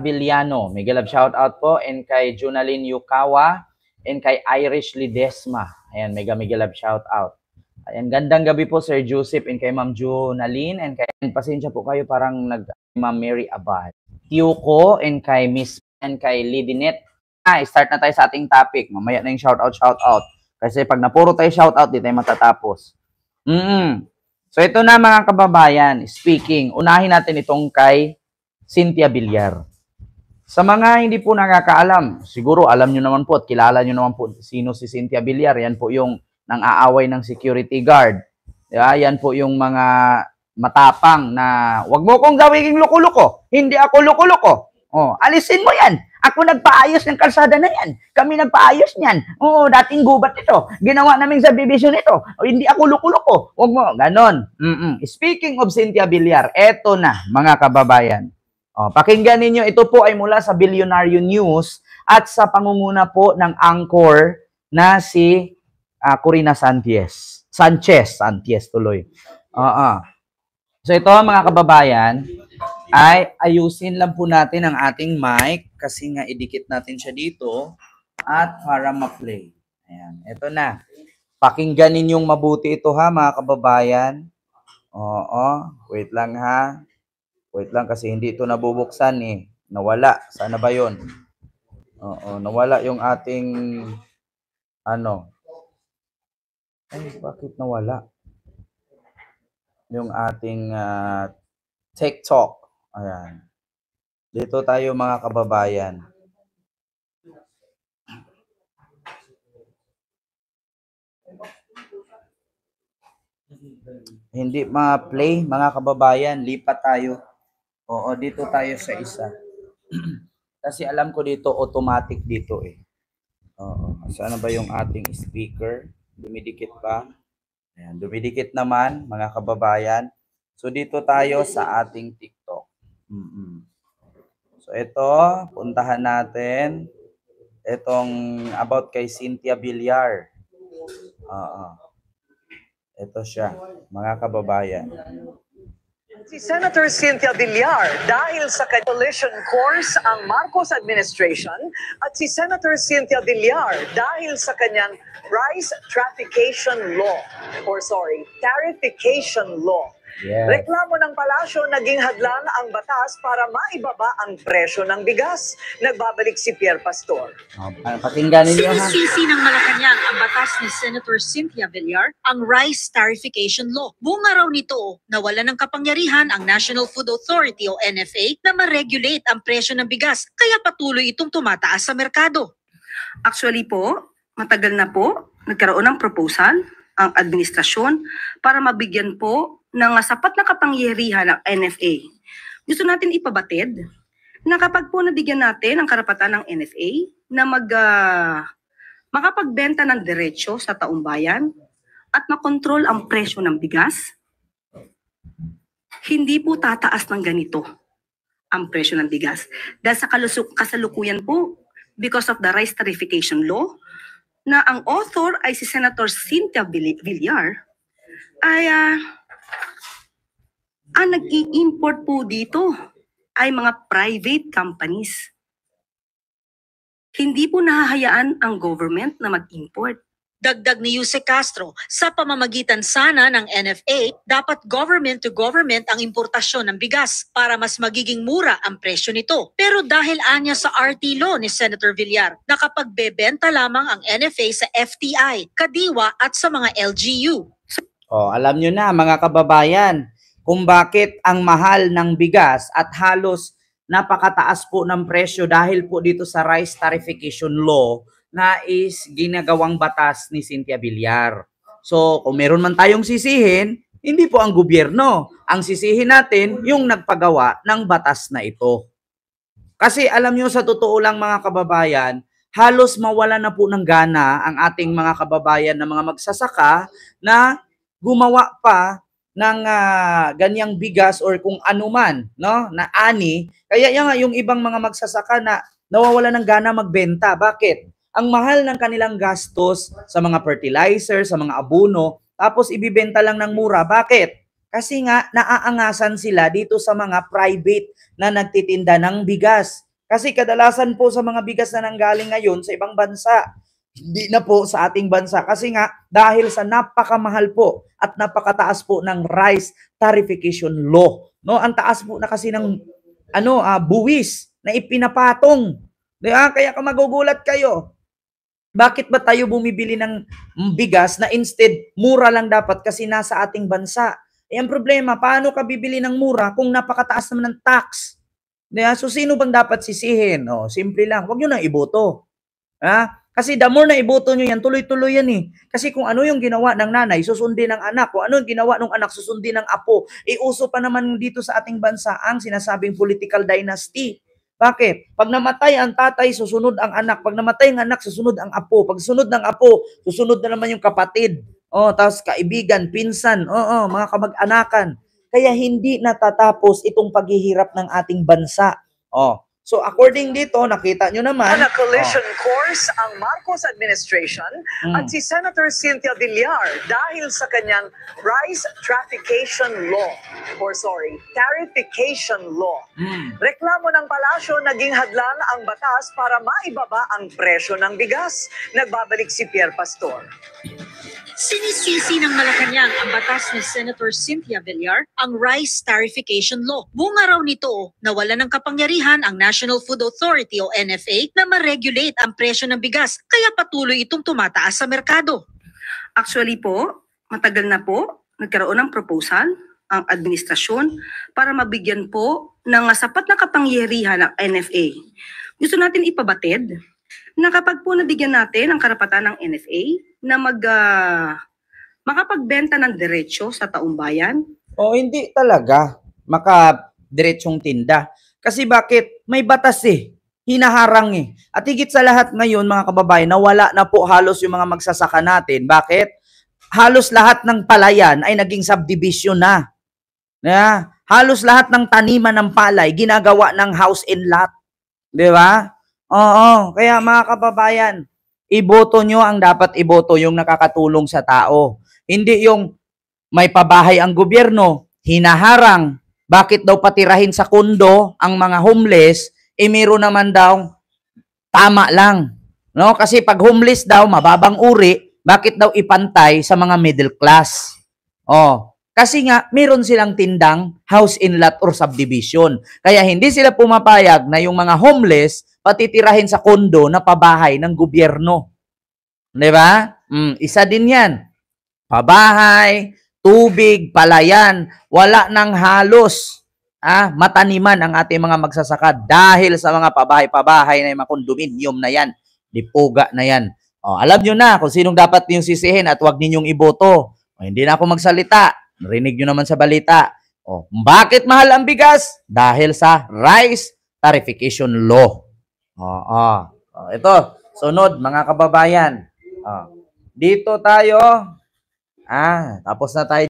Villano, mega love shout out po, and kay Junalyn Yukawa, and kay Irish Lidesma. Ayan, mega love shout out. Ayan, gandang gabi po Sir Joseph, and kay Ma'am Junalyn, and kay pasensya po kayo, parang Ma'am Mary Abad. Tiyuko, and kay Miss, and kay Lidinet. Start na tayo sa ating topic. Mamaya na yung shout out. Kasi pag napuro tayo shout out, di tayo matatapos. So ito na mga kababayan, speaking, unahin natin itong kay Cynthia Villar. Sa mga hindi po nakakaalam, siguro alam nyo naman po at kilala nyo naman po sino si Cynthia Villar. Yan po yung nang-aaway ng security guard. Yan po yung mga matapang na wag mo kong gawing loko-loko. Hindi ako loko-loko. Alisin mo yan. Ako nagpaayos ng kalsada na yan. Kami nagpaayos niyan. Dating gubat ito. Ginawa namin sa division ito. Hindi ako loko-loko. Wag mo. Ganon. Speaking of Cynthia Villar, eto na mga kababayan. Pakinggan ninyo, ito po ay mula sa Bilyonaryo News at sa pangunguna po ng anchor na si Corina Sanchez tuloy. So ito mga kababayan, ay ayusin lang po natin ang ating mic kasi nga idikit natin siya dito at para ma-play. Ayan, ito na. Pakinggan ninyong mabuti ito ha mga kababayan. Wait lang ha. Wait lang kasi hindi ito nabubuksan eh. Nawala. Sana ba yun? Nawala yung ating bakit nawala? Yung ating TikTok. Ayan. Dito tayo mga kababayan. Hindi ma-play mga kababayan. Lipat tayo. Dito tayo sa isa. Kasi alam ko dito, automatic dito eh. Saan ba yung ating speaker? Dumidikit ba? Ayan, dumidikit naman, mga kababayan. So, dito tayo sa ating TikTok. So, ito, puntahan natin. Itong about kay Cynthia Villar. Ito siya, mga kababayan. Si Senator Cynthia Villar dahil sa coalition course ang Marcos administration at si Senator Cynthia Villar dahil sa kanyang tarification law. Yes. Reklamo ng palasyo, naging hadlang ang batas para maibaba ang presyo ng bigas. Nagbabalik si Pierre Pastor. Pakinggan ninyo ha. Sinisisi ng Malacanang ang batas ni Senator Cynthia Villar, ang Rice Tarification Law. Bunga raw nito, nawala ng kapangyarihan ang National Food Authority o NFA na ma-regulate ang presyo ng bigas, kaya patuloy itong tumataas sa merkado. Actually po, matagal na po nagkaroon ng proposal ang administrasyon para mabigyan po ng sapat na kapangyarihan ng NFA. Gusto natin ipabatid na kapag po nabigyan natin ang karapatan ng NFA na makapagbenta ng diretsyo sa taong bayan at makontrol ang presyo ng bigas, hindi po tataas ng ganito ang presyo ng bigas. Dahil sa kasalukuyan po, because of the Rice Tarification Law, na ang author ay si Senator Cynthia Villar, ay ang nag-i-import po dito ay mga private companies. Hindi po nahahayaan ang government na mag-import. Dagdag ni Jose Castro, sa pamamagitan sana ng NFA, dapat government to government ang importasyon ng bigas para mas magiging mura ang presyo nito. Pero dahil anya sa RT law ni Senator Villar, nakapagbebenta lamang ang NFA sa FTI, Kadiwa at sa mga LGU. Alam nyo na mga kababayan, kung bakit ang mahal ng bigas at halos napakataas po ng presyo dahil po dito sa Rice Tarification Law na is ginagawang batas ni Cynthia Villar. So, kung meron man tayong sisihin, hindi po ang gobyerno. Ang sisihin natin yung nagpagawa ng batas na ito. Kasi alam nyo sa totoo lang mga kababayan, halos mawala na po ng gana ang ating mga kababayan na mga magsasaka na gumawa pa ng ganyang bigas or kung anuman, no, na ani. Kaya yung ibang mga magsasaka na nawawala ng gana magbenta. Bakit? Ang mahal ng kanilang gastos sa mga fertilizer, sa mga abono, tapos ibibenta lang ng mura. Bakit? Kasi nga naaangasan sila dito sa mga private na nagtitinda ng bigas. Kasi kadalasan po sa mga bigas na nanggaling ngayon sa ibang bansa, hindi na po sa ating bansa. Kasi nga, dahil sa napakamahal po at napakataas po ng rice tarification law. No, ang taas po na kasi ng buwis na ipinapatong. Diba? Kaya kung magugulat kayo, bakit ba tayo bumibili ng bigas na instead mura lang dapat kasi nasa ating bansa? Eh, ang problema, paano ka bibili ng mura kung napakataas naman ng tax? Diba? So, sino bang dapat sisihin? Simple lang, huwag nyo nang iboto. Kasi the more na iboto nyo yan, tuloy-tuloy yan eh. Kasi kung ano yung ginawa ng nanay, susundin ng anak. Kung ano yung ginawa ng anak, susundin ng apo. Uso pa naman dito sa ating bansa ang sinasabing political dynasty. Bakit? Pag namatay ang tatay, susunod ang anak. Pag namatay ang anak, susunod ang apo. Pag sunod ng apo, susunod na naman yung kapatid. Tapos kaibigan, pinsan, mga kamag-anakan. Kaya hindi natatapos itong paghihirap ng ating bansa. So according dito, nakita nyo naman. On a collision course ang Marcos administration at si Senator Cynthia Villar dahil sa kanyang rice tarification law. Reklamo ng palasyo, naging hadlang ang batas para maibaba ang presyo ng bigas. Nagbabalik si Pierre Pastor. Sinisisi ng Malacanang ang batas ni Senator Cynthia Villar ang rice tarification law. Bunga raw nito na wala ng kapangyarihan ang National Food Authority o NFA na ma-regulate ang presyo ng bigas, kaya patuloy itong tumataas sa merkado. Actually po, matagal na po nagkaroon ng proposal ang administrasyon para mabigyan po ng sapat na kapangyarihan ng NFA. Gusto natin ipabatid na kapag po nabigyan natin ang karapatan ng NFA na makapagbenta ng diretsyo sa taong bayan. Hindi talaga makadiretsong tinda. Kasi bakit? May batas hinaharang At higit sa lahat ngayon mga kababayan, nawala na po halos yung mga magsasaka natin. Bakit? Halos lahat ng palayan ay naging subdivision na. Halos lahat ng taniman ng palay ginagawa ng house and lot. Di ba? Kaya mga kababayan, iboto nyo ang dapat iboto yung nakakatulong sa tao. Hindi yung may pabahay ang gobyerno, hinaharang, bakit daw patirahin sa kondo ang mga homeless, meron naman daw tama lang. No? Kasi pag homeless daw, mababang uri, bakit daw ipantay sa mga middle class? Kasi nga, meron silang tindang house in lot or subdivision. Kaya hindi sila pumapayag na yung mga homeless patitirahin sa kondo na pabahay ng gobyerno. Diba? Isa din yan. Pabahay, tubig, palayan, wala nang halos mataniman ang ating mga magsasaka dahil sa mga pabahay-pabahay na yung mga kondominium na yan, dipuga na yan. Alam nyo na kung sinong dapat ninyong sisihin at huwag ninyong iboto. Hindi na ako magsalita. Narinig nyo naman sa balita. Bakit mahal ang bigas? Dahil sa rice tarification law. Ito, sunod mga kababayan. Dito tayo. Tapos na tayo.